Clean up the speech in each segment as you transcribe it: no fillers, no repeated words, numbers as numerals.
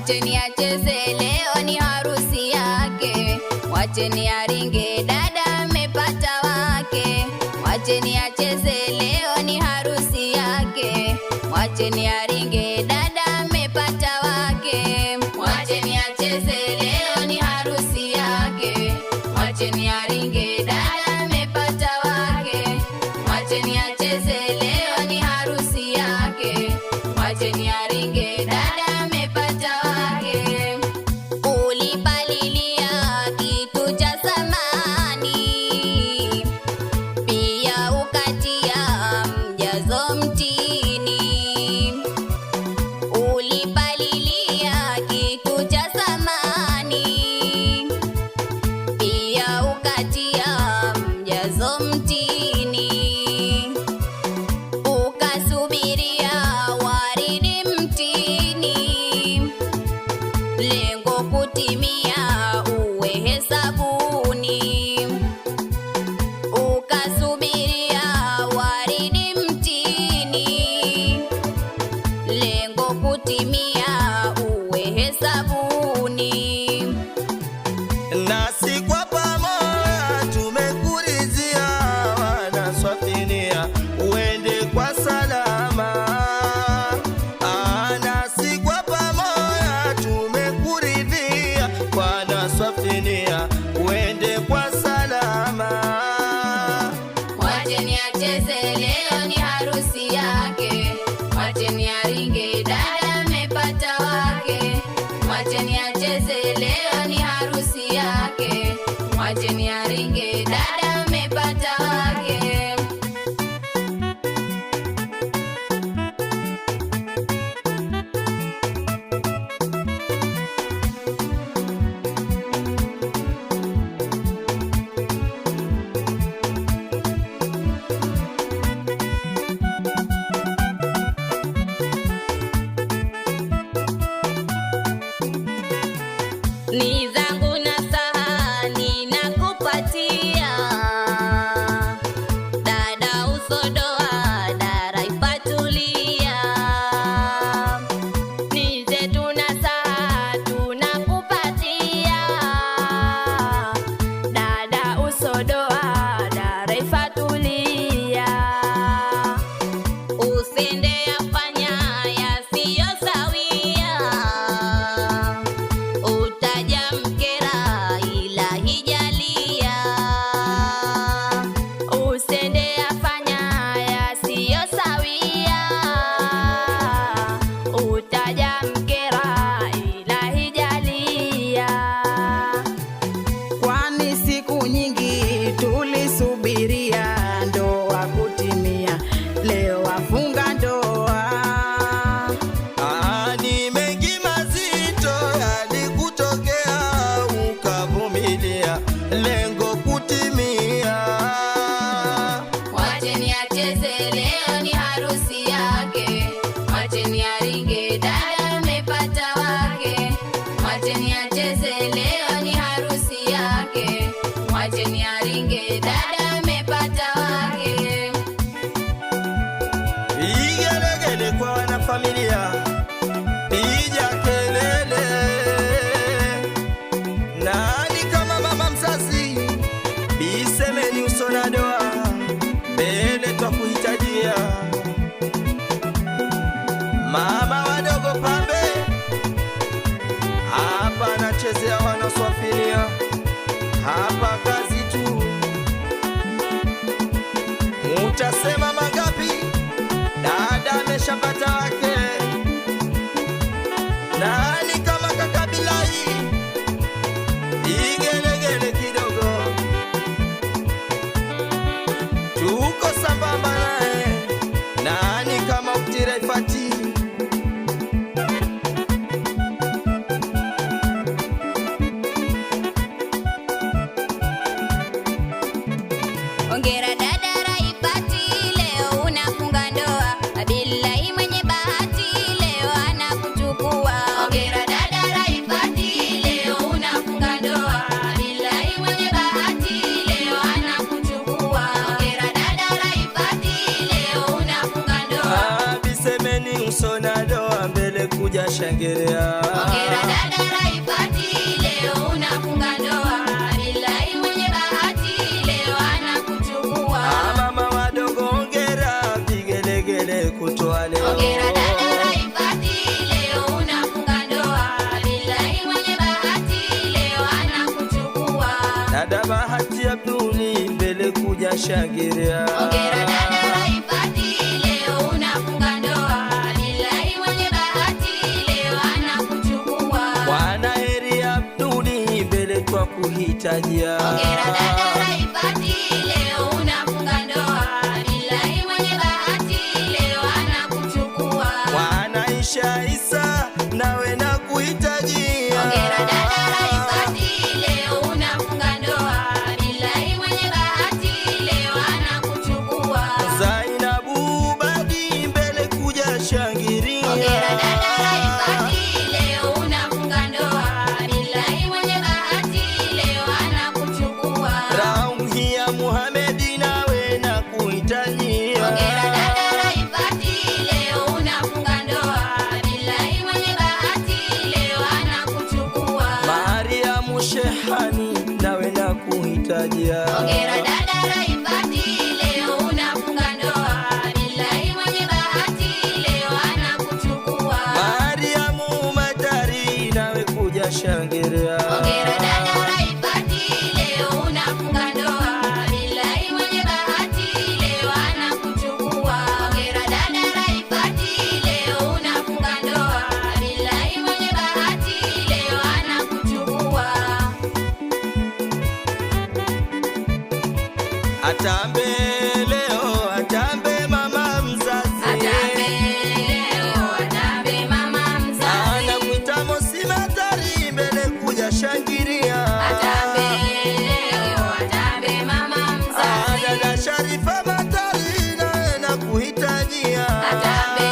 Mwacheni acheze, leo ni harusi yake. Mwacheni aringe, dada amepata wake. Mwacheni acheze, leo ni harusi yake. Mwacheni aringe, dada amepata wake. Mwacheni acheze, leo ni harusi yake. Mwacheni aringe, dada amepata wake. Mwacheni acheze, leo ni harusi yake. Mwacheni aringe, dada amepata wake. Ulipalilia kitu cha samani, pia ukatia mjazo mtini. Ulipalilia kitu cha samani, pia ukatia mjazo mtini. Ukasubiria waridi mtini, lengo kutimia uwe hesabuni. Ukasubiria waridi mtini, lengo kutimia uwe hesabuni. Nasi kwa pamoja tumekuridhia, wanaswafinia uende kwa salama. Nasi kwa pamoja tumekuridhia, wanaswafinia uende kwa salama. Mwacheni acheze, leo ni harusi yake. Mwacheni aringe, dada amepata wake. Mwacheni acheze, leo ni harusi yake. Mwacheni aringe, dada amepata wake. Ni zangu na sahani nakupatia, dada usodoa, dara ipatulia. Ni zetu na saha tunakupatia, dada usodoa, dara ifatulia. Usende afanya yasiyo sawia, utaja mkera ila hijalia. Usende afanya yasiyo sawia, utaja mkera ila hijalia. Kwani siku nyingi tulisubiria ndoa kutimia, leo wafunga ndoa. Ni mengi mazito yalikutokea, ukavumilia lengo kutimia. Mwacheni acheze, leo ni harusi yake. Mwacheni aringe, dada amepata wake. Mwacheni acheze, leo ni harusi yake. Mwacheni aringe, dada amepata wake. Igelegele kwa wanafamilia, piga kelele. Nani kama mama mzazi, bisemeni uso na doa, mbele twa kuhitajia. Mama wadogo pambe, hapa nachezea wanaswafinia, hapa kazi tu. Mutasema mangapi? Dada ameshapata wake. Nani kama kaka Bilai? Igelegele kidogo, tuko sambamba naye. Nani kama Utira Ifati? Ongera dada Raifati, leo unafunga ndoa. Abillahi mwenye bahati, leo anakuchukua. Ongera dada Raifati, leo unafunga ndoa. shangilia. Hongera dada Raifati, leo unafunga ndoa. Billahi mwenye bahati leo anakuchukua. Mama wadogo hongera, vigelegele kutoa leo. Hongera dada Raifati, leo unafunga ndoa. Billahi mwenye bahati leo anakuchukua. Dada Bahati Abduli mbele kuja shangilia. Hongera dada Raifati, leo unafunga ndoa. Billahi mwenye bahati leo anakuchukua. Bwana Heri Abduli mbele kwa kuhitajia. Hongera dada Raifati, leo unafunga ndoa. Billahi mwenye bahati leo anakuchukua. Bwana Isha Isa nawe na kuhitajia. Hongera dada Raifati, leo unafunga ndoa. Billahi mwenye bahati leo anakuchukua. Zainabu Badi mbele kuja shangilia. Hongera dada Raifati, leo unafunga ndoa. Billahi mwenye bahati leo anakuchukua. Rauhia Muhamedi nawe na kuhitajia. Hongera dada Raifati, leo unafunga ndoa. Billahi mwenye bahati leo anakuchukua. Mariamu Shehani nawe na kuhitajia. Hongera dada Raifati, leo unafunga ndoa. Billahi mwenye bahati leo anakuchukua. Mariamu Matari nawe kuja shangilia. Hongera dada Raifati, leo unafunga ndoa. Billahi mwenye bahati leo anakuchukua. Hongera dada Raifati, leo unafunga ndoa. Billahi mwenye bahati leo anakuchukua. Atambe leo, atambe mama mzazi. Atambe leo, atambe mama mzazi. Anakuita Mosi Matari mbele kuja shangilia. Atambe leo, atambe mama mzazi. Dada Sharifa Matari nawe na kuhitajia. Atambe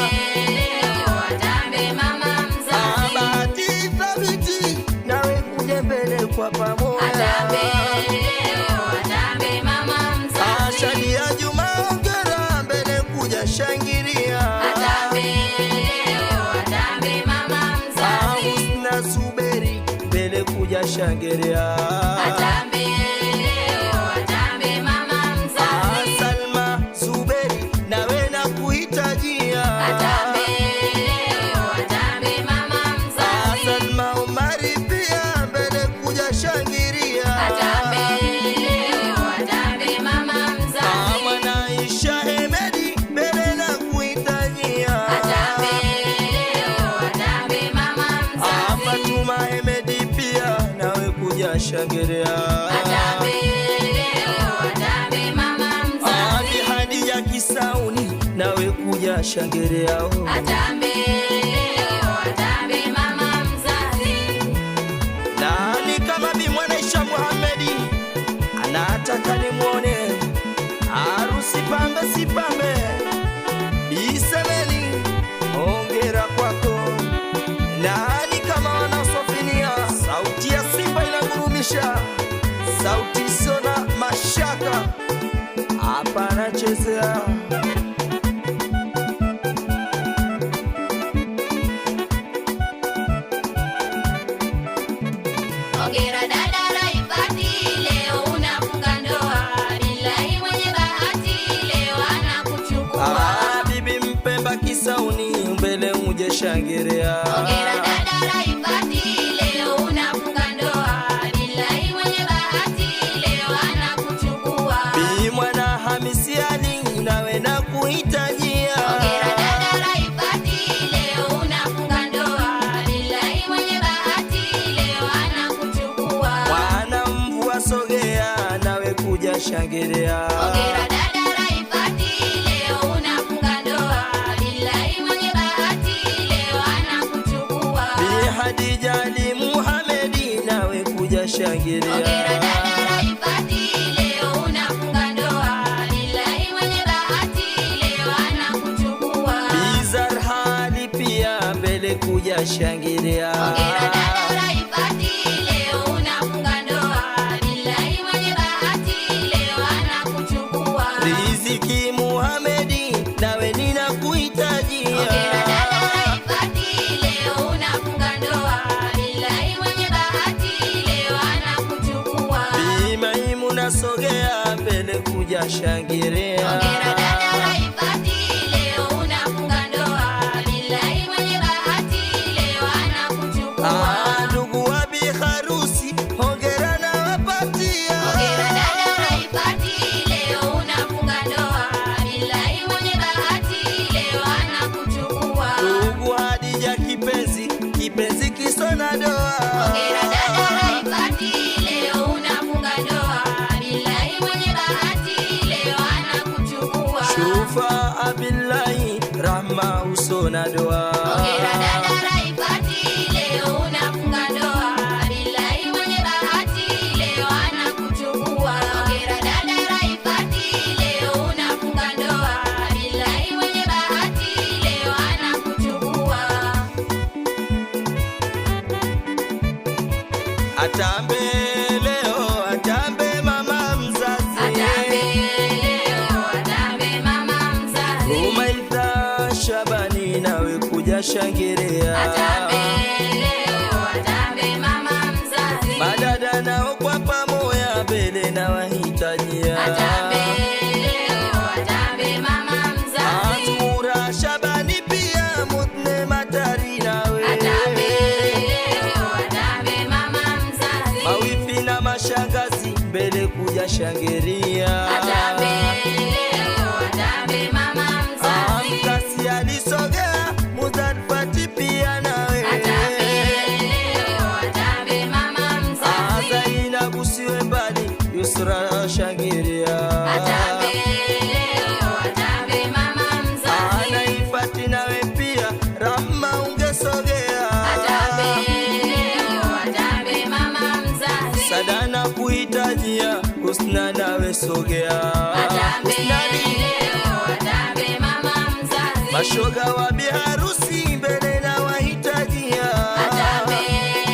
leo, atambe mama mzazi. Bahati Thabiti nawe kuja mbele kwa pamoja. Atambe leo, atambe mama mzazi. Shadia Juma hongera mbele kuja shangilia. Atambe leo, atambe mama mzazi. Husna Zuberi mbele kuja shangilia. Atambe leo, atambe mama mzazi. Salma Zuberi nawe na kuhitajia. Atambe leo, atambe mama mzazi. Salma Omari pia mbele kuja shangilia. Atambe leo, atambe mama mzazi. Mwana Isha Hemedi mbele na kuhitajia. Atambe leo, atambe mama mzazi. Fatuma Hemedi pia nawe kuja shangilia. Atambe leo, atambe mama mzazi. Hadija Kisauni nawe kuja shangilia. Atambe leo, atambe mama mzazi. Nani kama Bi Mwanaisha Muhamedi anataka nimwone harusi pambe si pambe. Bisemeni hongera kwako. Nani kama wanasofinia sauti ya Simba inagurumisha, sauti sio na mashaka, hapa anachezea. Hongera dada Raifati, leo unafunga ndoa. Billahi mwenye bahati leo anakuchukua. Bibi Mpemba Kisauni mbele uje shangilia. Hongera dada Raifati, leo unafunga ndoa. Billahi mwenye bahati leo anakuchukua. Bi Mwana Hamisi Ali nawe na kuhitajia. Hongera dada Raifati, leo unafunga ndoa. Billahi mwenye bahati leo anakuchukua. Bwana Mvua Sogea nawe kuja shangilia. Hongera dada Raifati, leo unafunga ndoa. Billahi mwenye bahati leo anakuchukua. Bi Hadija Ali Muhamedi nawe kuja shangilia. Hongera dada Raifati, leo unafunga ndoa. Billahi mwenye bahati leo anakuchukua. Bi Zarhali pia mbele kuja shangilia. Hongera dada Raifati, leo unafunga ndoa. Billahi mwenye bahati leo anakuchukua. Riziki Muhamedi nawe nina kuhitajia. Hongera dada Raifati, leo sogea mbele kuja shangilia. Hongera dada Raifati, leo unafunga ndoa. Billahi mwenye bahati leo anakuchukua. Ndugu wa bi harusi, hongera na wapatia. Hongera dada Raifati, leo unafunga ndoa. Billahi mwenye bahati leo anakuchukua. Ndugu Hadija kipenzi, kipenzi kisona doa. Hongera dada Raifati, leo unafunga ndoa. Billahi mwenye bahati leo anakuchukua. Shufa abillahi rahma usona doa. Hongera dada Raifati, leo unafunga ndoa. Billahi mwenye bahati leo anakuchukua. Hongera dada Raifati, leo unafunga ndoa. Billahi mwenye bahati leo anakuchukua. Atambe leo, atambe mama mzazi. Atambe leo, atambe mama mzazi. Umaitha Shabani nawe kuja shangilia. Atambe leo, atambe mama mzazi. Madada nao kwa pamoja mbele na wahitajia. Atambe leo, atambe mama mzazi. Azura Shabani pia mutne matari nawe. Atambe leo, atambe mama mzazi. Mawifi na mashangazi mbele kuja shangilia. Atambe leo, atambe mama mzazi. Mkasi alisogea Muzarfati pia nawe. Atambe leo, atambe mama mzazi. Zainabu siwe mbali, Yusra shangilia. Atambe leo, atambe mama mzazi. Naifati nawe pia Rahma ungesogea. Atambe leo, atambe mama mzazi. Sadana kuhitajia Husna nawe sogea. Atambe Husnani, leo, atambe mama mzazi. mashoga wa biharusi mbele na wahitajia. Atambe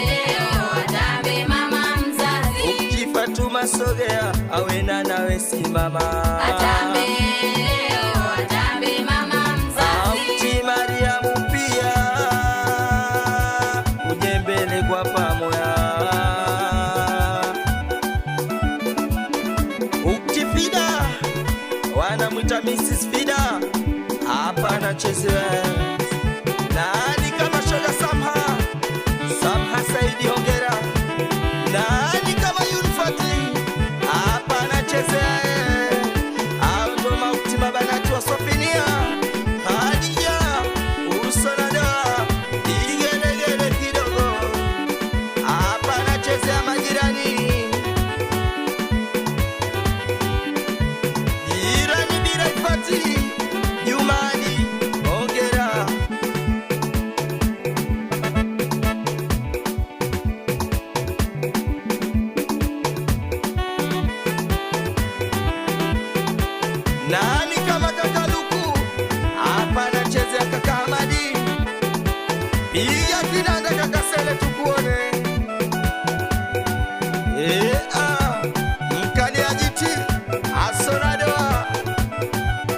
leo, atambe mama mzazi. Ukti Fatuma sogea awena nawe simama. Atambe leo, atambe mama mzazi. Ukti Mariamu pia uje mbele kwa pamoja. Ukti Fida wanamwita Mrs. Fida hapa anachezea. Nani kama shoga Samha, Samha Saidi hongera. Nani kama Yunfati hapa anachezea. Au ndo mauti mabanati wa Sofinia. Hadija usona doa igelegele kidogo hapa anachezea majirani. Jirani bila Fati Jumani hongera. Nani kama kaka Luku hapa anachezea kaka Hamadi. Piga kinanda kaka Sele tukuone. Mkali ajiti asona doa.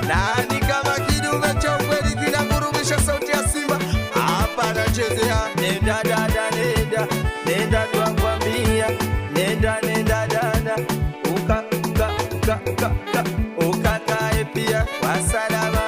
Nani kama kidume cha ukweli kinagurubisha sauti ya Simba hapa anachezea. Nenda dada nenda, nenda twakwambia. Nenda nenda dada, ukakae pia kwa salama.